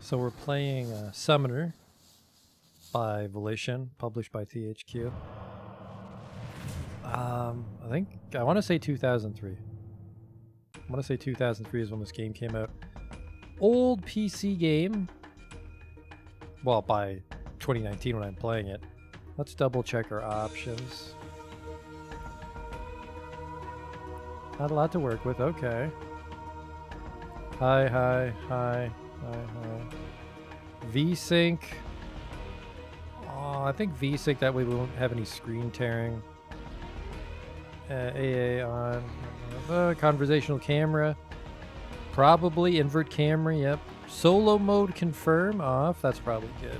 So we're playing Summoner by Volition, published by THQ. I want to say 2003. I want to say 2003 is when this game came out. Old PC game. Well, by 2019 when I'm playing it. Let's double check our options. Not a lot to work with, okay. Hi. VSync. Oh, I think VSync, that way we won't have any screen tearing. AA on. Conversational camera. Probably invert camera, yep. Solo mode confirm off, that's probably good.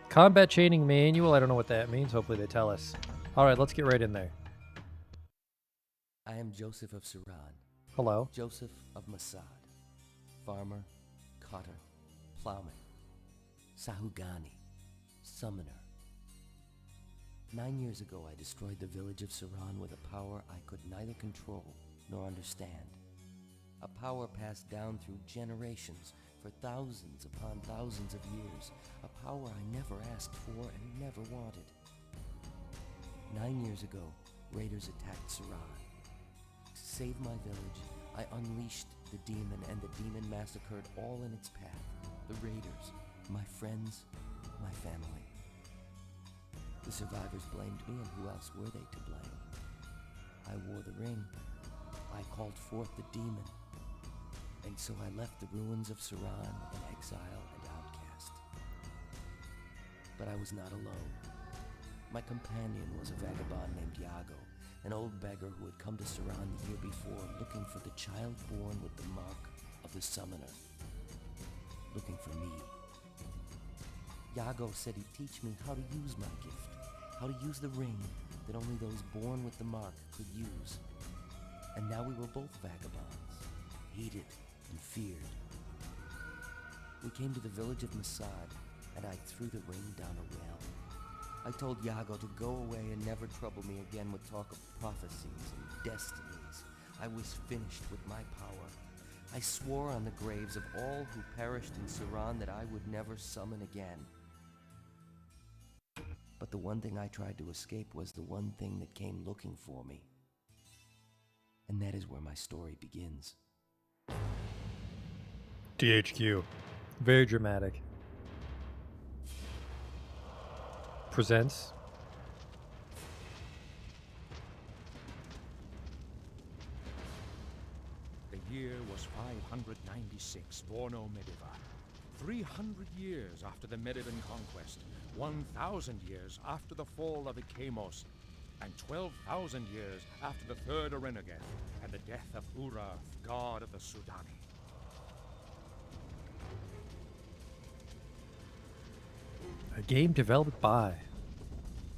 Combat chaining manual, I don't know what that means. Hopefully they tell us. Alright, let's get right in there. I am Joseph of Suran. Hello. Joseph of Masad. Farmer, cotter, plowman, Sahugani, summoner. 9 years ago I destroyed the village of Suran with a power I could neither control nor understand. A power passed down through generations for thousands upon thousands of years. A power I never asked for and never wanted. 9 years ago, raiders attacked Suran. To save my village, I unleashed the demon, and the demon massacred all in its path. The raiders, my friends, my family. The survivors blamed me, and who else were they to blame? I wore the ring. I called forth the demon. And so I left the ruins of Suran in exile and outcast. But I was not alone. My companion was a vagabond named Yago, an old beggar who had come to Suran the year before looking for the child born with the mark of the summoner. Looking for me. Yago said he'd teach me how to use my gift, how to use the ring that only those born with the mark could use. And now we were both vagabonds, hated and feared. We came to the village of Masad, and I threw the ring down a well. I told Yago to go away and never trouble me again with talk of prophecies and destinies. I was finished with my power. I swore on the graves of all who perished in Suran that I would never summon again. But the one thing I tried to escape was the one thing that came looking for me. And that is where my story begins. THQ. Very dramatic. Presents. The year was 596 Borno Mediva. 300 years after the Medivan conquest, 1,000 years after the fall of Ikemos, and 12,000 years after the Third Arenegeth and the death of Urath, god of the Sudani. A game developed by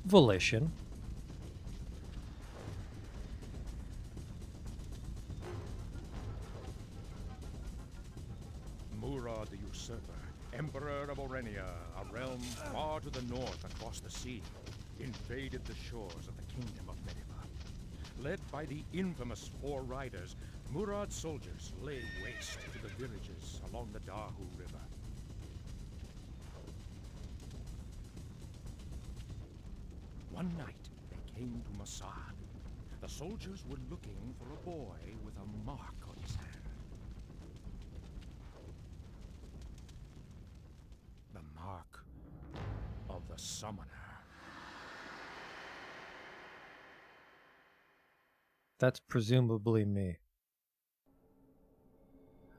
Volition. Murad the Usurper, Emperor of Orenia, a realm far to the north across the sea, invaded the shores of the Kingdom of Mediva. Led by the infamous Four Riders, Murad's soldiers laid waste to the villages along the Dahu River. One night, they came to Masad. The soldiers were looking for a boy with a mark on his hand. The mark of the summoner. That's presumably me.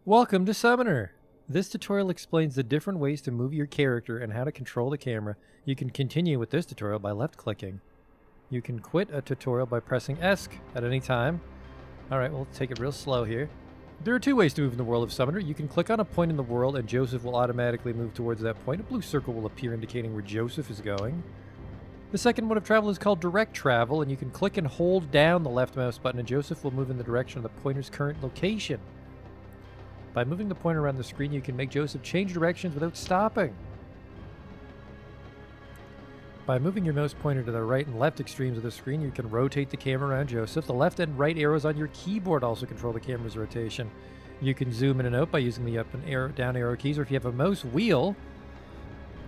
Welcome to Summoner! This tutorial explains the different ways to move your character and how to control the camera. You can continue with this tutorial by left-clicking. You can quit a tutorial by pressing ESC at any time. Alright, we'll take it real slow here. There are two ways to move in the world of Summoner. You can click on a point in the world and Joseph will automatically move towards that point. A blue circle will appear indicating where Joseph is going. The second mode of travel is called direct travel, and you can click and hold down the left mouse button and Joseph will move in the direction of the pointer's current location. By moving the pointer around the screen, you can make Joseph change directions without stopping. By moving your mouse pointer to the right and left extremes of the screen, you can rotate the camera around Joseph. The left and right arrows on your keyboard also control the camera's rotation. You can zoom in and out by using the up and arrow, down arrow keys, or if you have a mouse wheel,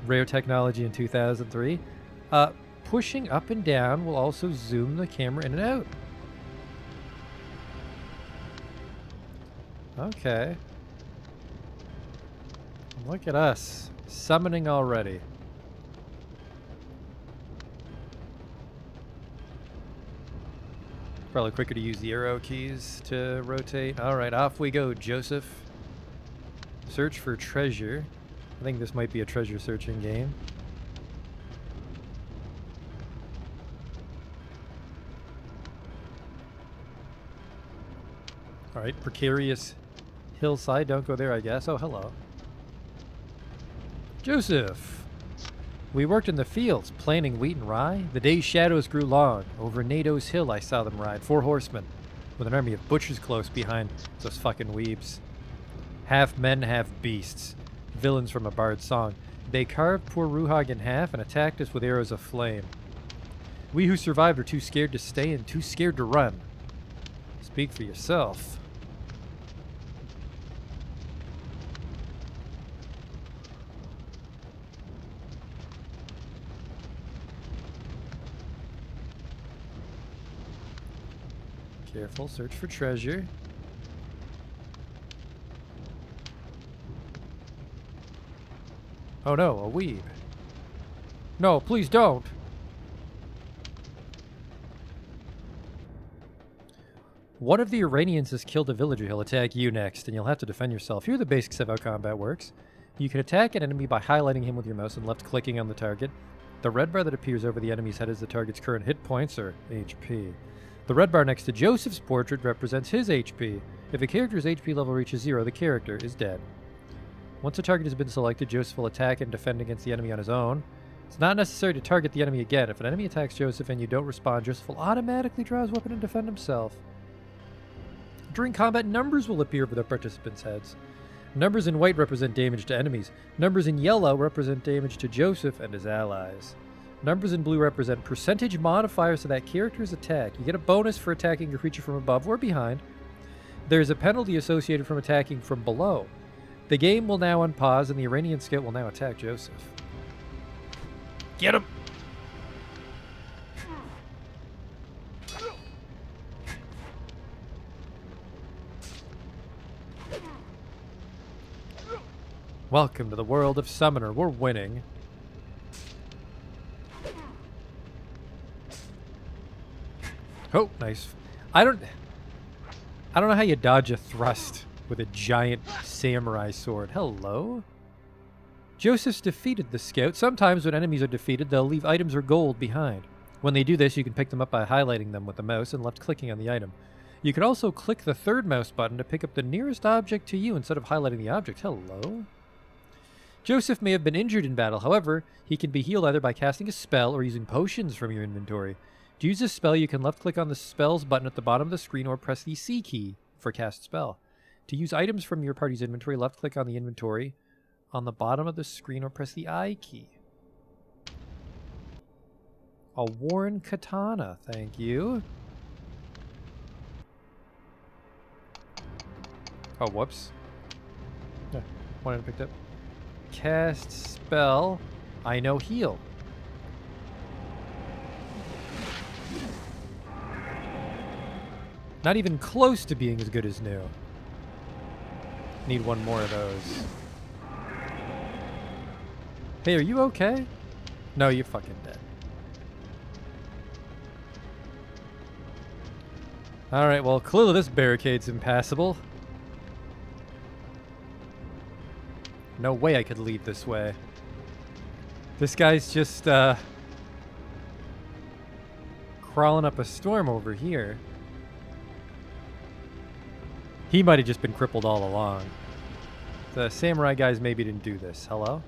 rare technology in 2003, pushing up and down will also zoom the camera in and out. Okay. Look at us, summoning already. Probably quicker to use the arrow keys to rotate. Alright, off we go, Joseph. Search for treasure. I think this might be a treasure searching game. Alright, precarious hillside. Don't go there, I guess. Oh, hello. Joseph! We worked in the fields, planting wheat and rye. The day's shadows grew long. Over Nado's hill I saw them ride, 4 horsemen, with an army of butchers close behind. Those fucking weebs. Half men, half beasts. Villains from a bard's song. They carved poor Ruhag in half and attacked us with arrows of flame. We who survived were too scared to stay and too scared to run. Speak for yourself. Careful, search for treasure. Oh no, a weeb. No, please don't. One of the Iranians has killed a villager. He'll attack you next, and you'll have to defend yourself. Here are the basics of how combat works. You can attack an enemy by highlighting him with your mouse and left-clicking on the target. The red bar that appears over the enemy's head is the target's current hit points, or HP. The red bar next to Joseph's portrait represents his HP. If a character's HP level reaches 0, the character is dead. Once a target has been selected, Joseph will attack and defend against the enemy on his own. It's not necessary to target the enemy again. If an enemy attacks Joseph and you don't respond, Joseph will automatically draw his weapon and defend himself. During combat, numbers will appear over the participants' heads. Numbers in white represent damage to enemies. Numbers in yellow represent damage to Joseph and his allies. Numbers in blue represent percentage modifiers to that character's attack. You get a bonus for attacking a creature from above or behind. There's a penalty associated from attacking from below. The game will now unpause and the Iranian scout will now attack Joseph. Get him! Welcome to the world of Summoner. We're winning. Oh, nice. I don't know how you dodge a thrust with a giant samurai sword. Hello? Joseph's defeated the scout. Sometimes when enemies are defeated, they'll leave items or gold behind. When they do this, you can pick them up by highlighting them with the mouse and left-clicking on the item. You can also click the third mouse button to pick up the nearest object to you instead of highlighting the object. Hello? Joseph may have been injured in battle. However, he can be healed either by casting a spell or using potions from your inventory. To use this spell, you can left-click on the spells button at the bottom of the screen or press the C key for cast spell. To use items from your party's inventory, left-click on the inventory on the bottom of the screen or press the I key. A worn katana, thank you. Oh, whoops. Yeah, one I picked up. Cast spell. I know heal. Not even close to being as good as new. Need one more of those. Hey, are you okay? No, you're fucking dead. Alright, well, clearly this barricade's impassable. No way I could leave this way. This guy's just, crawling up a storm over here. He might have just been crippled all along. The samurai guys maybe didn't do this. Hello?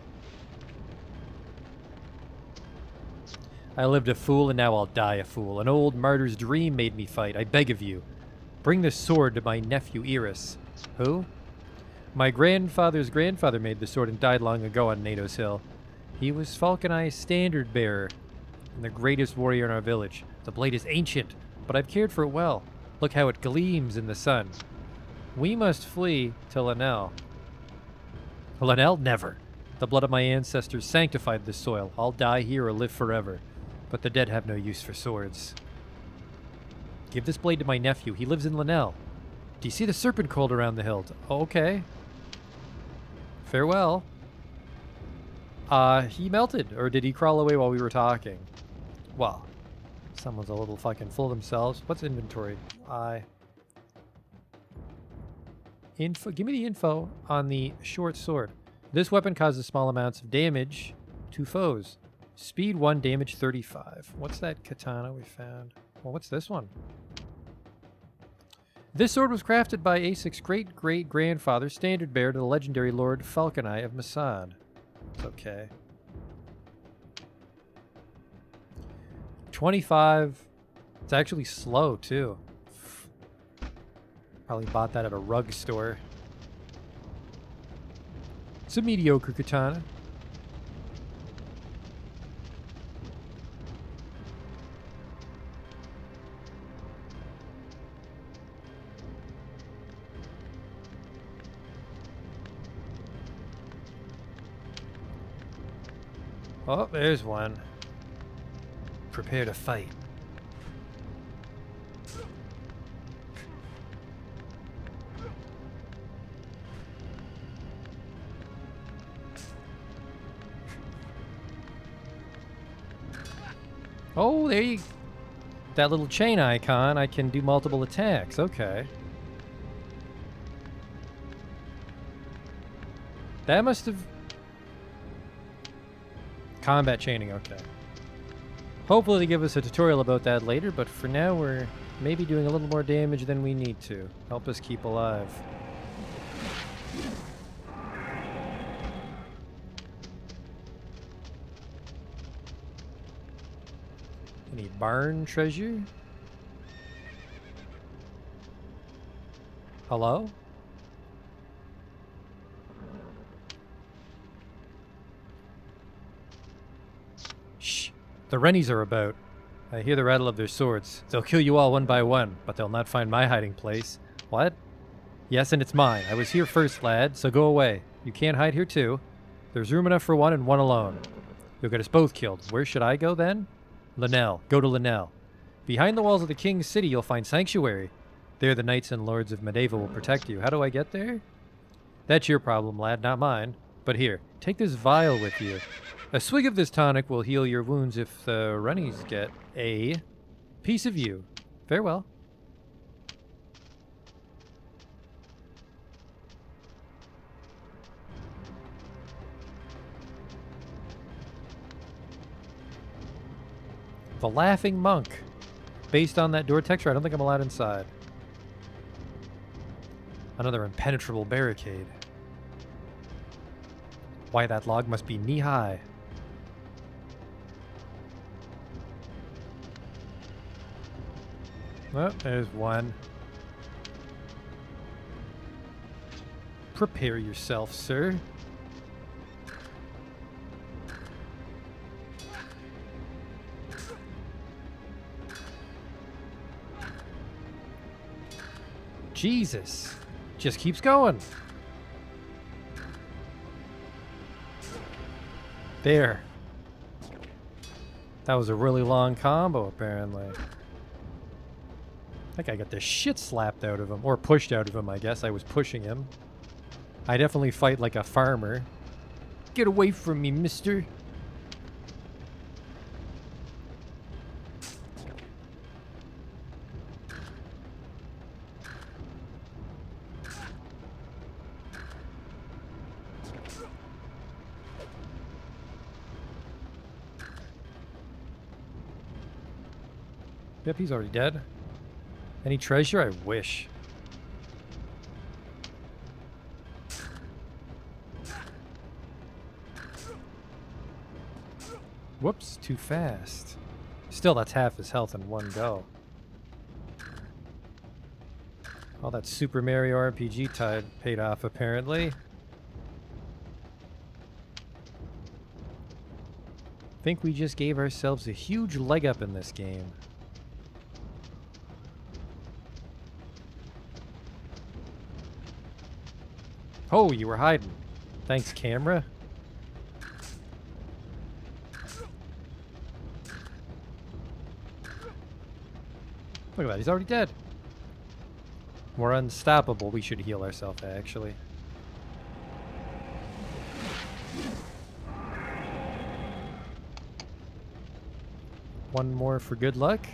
I lived a fool and now I'll die a fool. An old martyr's dream made me fight. I beg of you, bring this sword to my nephew Eris. Who? My grandfather's grandfather made the sword and died long ago on Nado's Hill. He was Falcon Eye's standard bearer and the greatest warrior in our village. The blade is ancient, but I've cared for it well. Look how it gleams in the sun. We must flee to Linnell. Linnell? Never. The blood of my ancestors sanctified this soil. I'll die here or live forever. But the dead have no use for swords. Give this blade to my nephew. He lives in Linnell. Do you see the serpent coiled around the hilt? Okay. Farewell. He melted. Or did he crawl away while we were talking? Well, someone's a little fucking full of themselves. What's inventory? Info. Give me the info on the short sword. This weapon causes small amounts of damage to foes. Speed 1, damage 35. What's that katana we found? Well, what's this one? This sword was crafted by Asik's great-great-grandfather, standard bearer to the legendary Lord Falconeye of Masad. It's okay. 25. It's actually slow, too. Probably bought that at a rug store. It's a mediocre katana. Oh, there's one. Prepare to fight. Oh, there you... That little chain icon, I can do multiple attacks. Okay. That must have... Combat chaining, okay. Hopefully they give us a tutorial about that later, but for now we're maybe doing a little more damage than we need to. Help us keep alive. Any barn treasure? Hello? Shh. The Rennies are about. I hear the rattle of their swords. They'll kill you all one by one, but they'll not find my hiding place. What? Yes, and it's mine. I was here first, lad, so go away. You can't hide here too. There's room enough for one and one alone. You'll get us both killed. Where should I go then? Linnell. Go to Linnell. Behind the walls of the king's city, you'll find sanctuary. There the knights and lords of Medeva will protect you. How do I get there? That's your problem, lad, not mine. But here, take this vial with you. A swig of this tonic will heal your wounds if the Rennies get a piece of you. Farewell. The Laughing Monk. Based on that door texture, I don't think I'm allowed inside. Another impenetrable barricade. Why, that log must be knee-high. Oh, there's one. Prepare yourself, sir. Jesus. Just keeps going. There. That was a really long combo, apparently. I think I got the shit slapped out of him. Or pushed out of him, I guess. I was pushing him. I definitely fight like a farmer. Get away from me, mister. Yep, he's already dead. Any treasure? I wish. Whoops, too fast. Still, that's half his health in one go. All that Super Mario RPG tide paid off, apparently. Think we just gave ourselves a huge leg up in this game. Oh, you were hiding. Thanks, camera. Look at that, he's already dead. We're unstoppable. We should heal ourselves, actually. One more for good luck.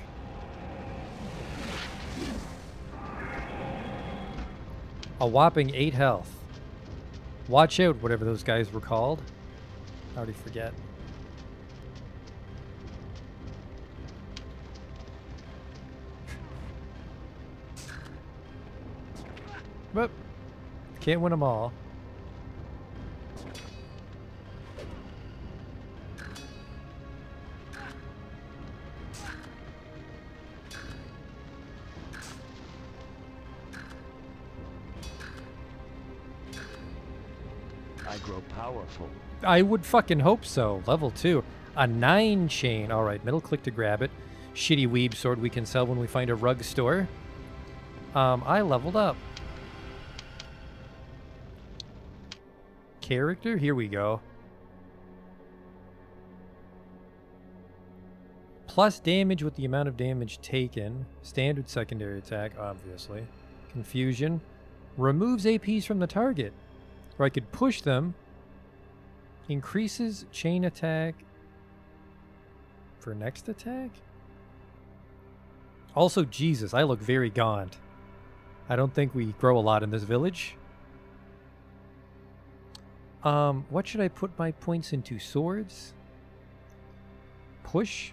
A whopping 8 health. Watch out, whatever those guys were called. I already forget. But can't win them all. I grow powerful. I would fucking hope so. Level 2. A 9 chain. Alright, middle click to grab it. Shitty weeb sword we can sell when we find a rug store. I leveled up. Character? Here we go. Plus damage with the amount of damage taken. Standard secondary attack, obviously. Confusion. Removes APs from the target. Or I could push them. Increases chain attack for next attack? Also, Jesus, I look very gaunt. I don't think we grow a lot in this village. What should I put my points into? Swords? Push?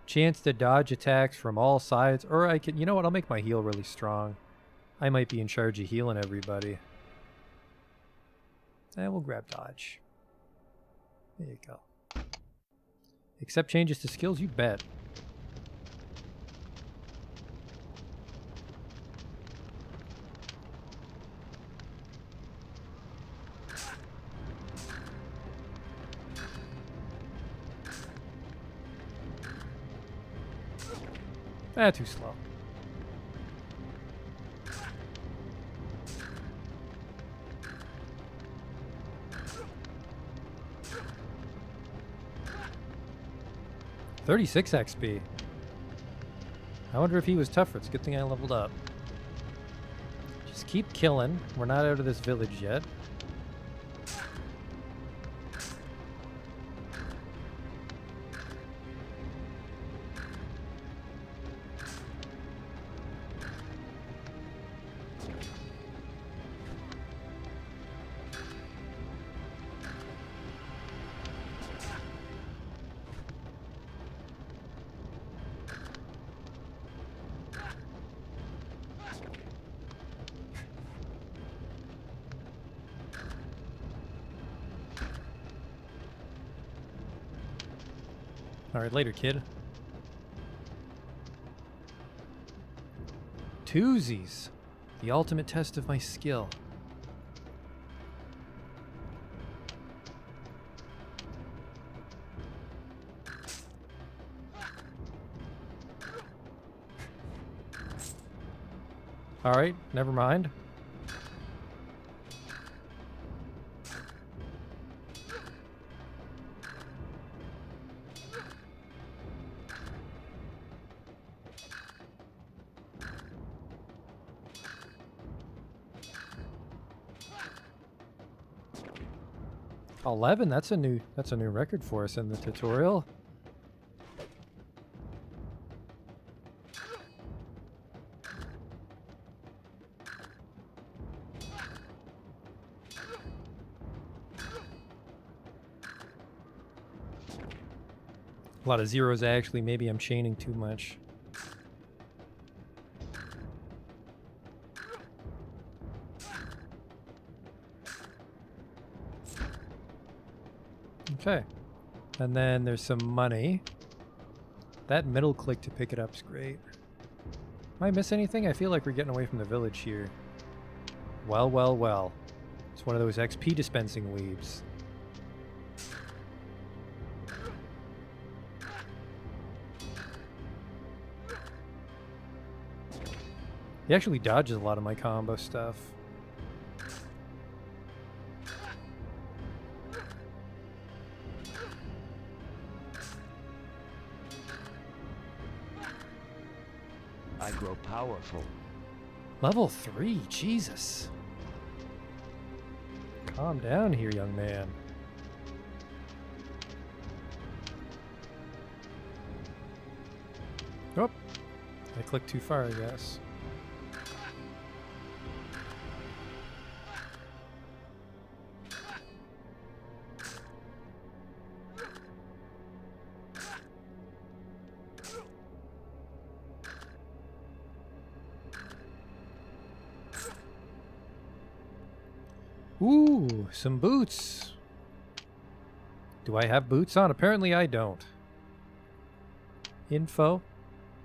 Chance to dodge attacks from all sides. Or I can, you know what, I'll make my heal really strong. I might be in charge of healing everybody. And we'll grab dodge. There you go. Accept changes to skills, you bet. Ah, too slow. $36 XP. I wonder if he was tougher. It's a good thing I leveled up. Just keep killing. We're not out of this village yet. Alright, later, kid. Twosies. The ultimate test of my skill. Alright, never mind. $11, that's a new record for us in the tutorial. A lot of zeros actually, maybe I'm chaining too much. Okay, and then there's some money. That middle click to pick it up is great. Am I miss anything? I feel like we're getting away from the village here. Well, well, well. It's one of those XP dispensing weebs. He actually dodges a lot of my combo stuff. I grow powerful. Level 3, Jesus. Calm down here, young man. Oh, I clicked too far, I guess. Ooh, some boots. Do I have boots on? Apparently I don't. Info.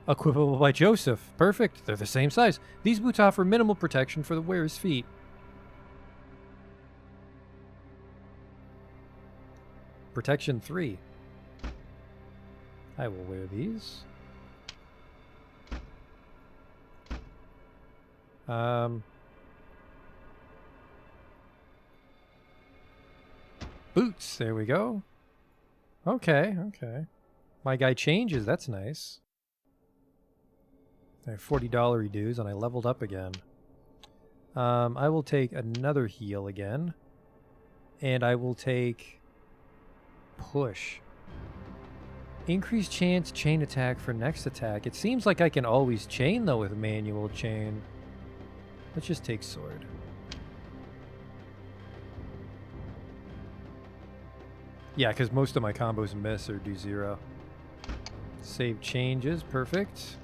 Equipable by Joseph. Perfect. They're the same size. These boots offer minimal protection for the wearer's feet. Protection 3. I will wear these. Boots. There we go. Okay, okay. My guy changes. That's nice. I have $40 dues, and I leveled up again. I will take another heal again. And I will take... push. Increased chance chain attack for next attack. It seems like I can always chain, though, with manual chain. Let's just take sword. Yeah, because most of my combos miss or do 0. Save changes. Perfect.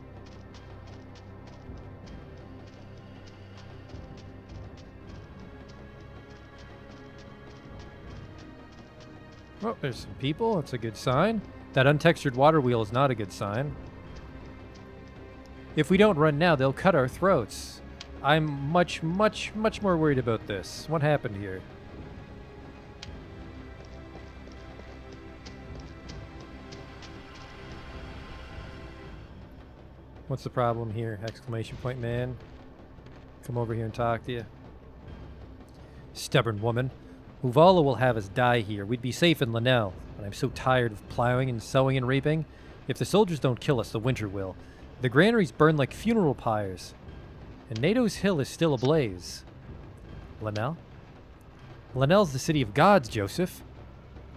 Oh, there's some people. That's a good sign. That untextured water wheel is not a good sign. If we don't run now, they'll cut our throats. I'm much more worried about this. What happened here? What's the problem here? Exclamation point man. Come over here and talk to you. Stubborn woman. Uvala will have us die here. We'd be safe in Linnell, but I'm so tired of plowing and sowing and reaping. If the soldiers don't kill us, the winter will. The granaries burn like funeral pyres, and NATO's hill is still ablaze. Linnell? Linnell's the city of gods, Joseph.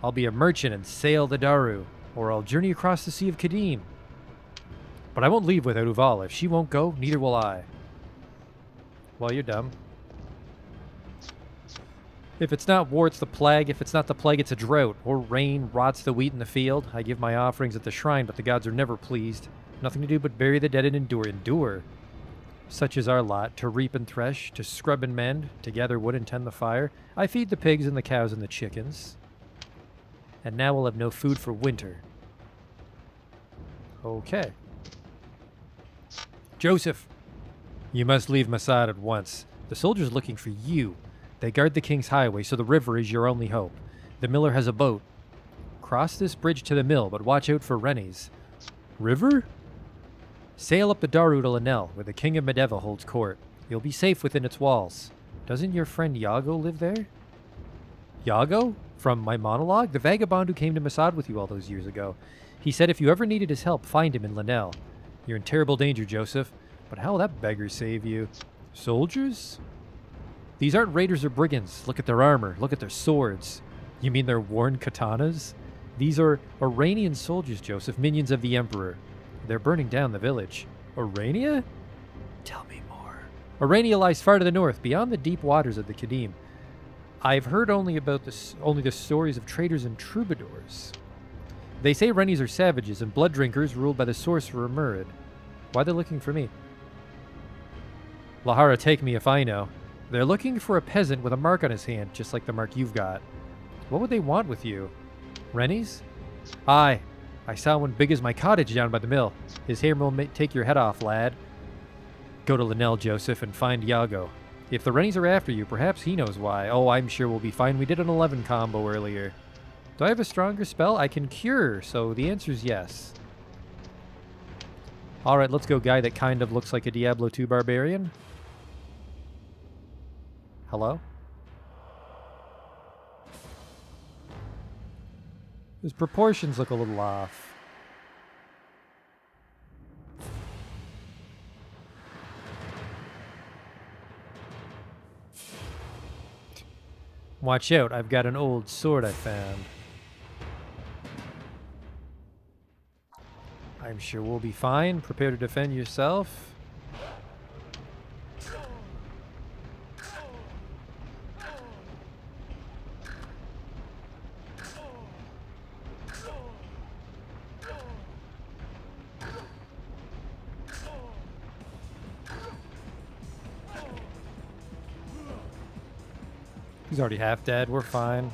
I'll be a merchant and sail the Daru, or I'll journey across the Sea of Kadim. But I won't leave without Uvala. If she won't go, neither will I. Well, you're dumb. If it's not war, it's the plague. If it's not the plague, it's a drought. Or rain rots the wheat in the field. I give my offerings at the shrine, but the gods are never pleased. Nothing to do but bury the dead and endure. Endure. Such is our lot, to reap and thresh, to scrub and mend, to gather wood and tend the fire. I feed the pigs and the cows and the chickens. And now we'll have no food for winter. Okay. Joseph, you must leave Masad at once. The soldiers are looking for you. They guard the king's highway, so the river is your only hope. The miller has a boat. Cross this bridge to the mill, but watch out for Rennies. River? Sail up the Daru to Linnell, where the king of Medeva holds court. You'll be safe within its walls. Doesn't your friend Yago live there? Yago? From my monologue? The vagabond who came to Masad with you all those years ago. He said if you ever needed his help, find him in Linnell. You're in terrible danger, Joseph. But how will that beggar save you? Soldiers? These aren't raiders or brigands. Look at their armor. Look at their swords. You mean they're worn katanas? These are Iranian soldiers, Joseph, minions of the Emperor. They're burning down the village. Orania? Tell me more. Orania lies far to the north, beyond the deep waters of the Kadim. I've heard only the stories of traders and troubadours. They say Rennies are savages and blood drinkers ruled by the sorcerer Murid. Why are they looking for me? Lahara, take me if I know. They're looking for a peasant with a mark on his hand, just like the mark you've got. What would they want with you? Rennies? Aye. I saw one big as my cottage down by the mill. His hair will take your head off, lad. Go to Linnell, Joseph, and find Yago. If the Rennies are after you, perhaps he knows why. Oh, I'm sure we'll be fine. We did an 11 combo earlier. Do I have a stronger spell? I can cure, so the answer is yes. Alright, let's go, guy that kind of looks like a Diablo 2 barbarian. Hello? His proportions look a little off. Watch out, I've got an old sword I found. I'm sure we'll be fine. Prepare to defend yourself. He's already half dead. We're fine.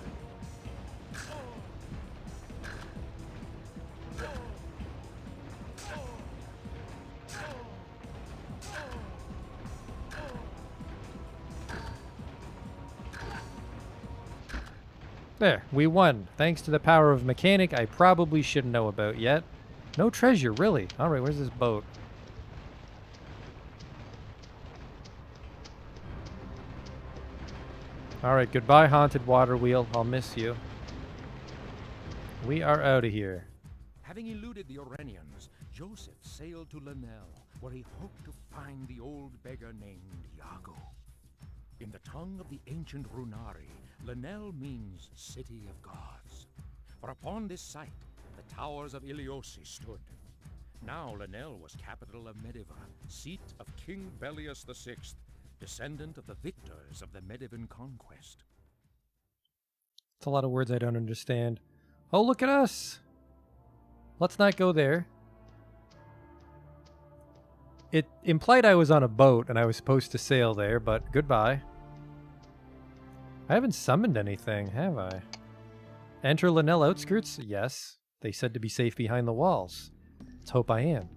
There, we won. Thanks to the power of mechanic I probably shouldn't know about yet. No treasure, really. Alright, where's this boat? Alright, goodbye, haunted water wheel. I'll miss you. We are out of here. Having eluded the Orenians, Joseph sailed to Linnell, where he hoped to find the old beggar named Iago. In the tongue of the ancient Runari, Linnell means City of Gods. For upon this site, the towers of Iliosi stood. Now Linnell was capital of Mediva, seat of King Bellius VI, descendant of the victors of the Medivan conquest. It's a lot of words I don't understand. Oh, look at us! Let's not go there. It implied I was on a boat and I was supposed to sail there, but goodbye. I haven't summoned anything, have I? Enter Linnell outskirts? Yes. They said to be safe behind the walls. Let's hope I am.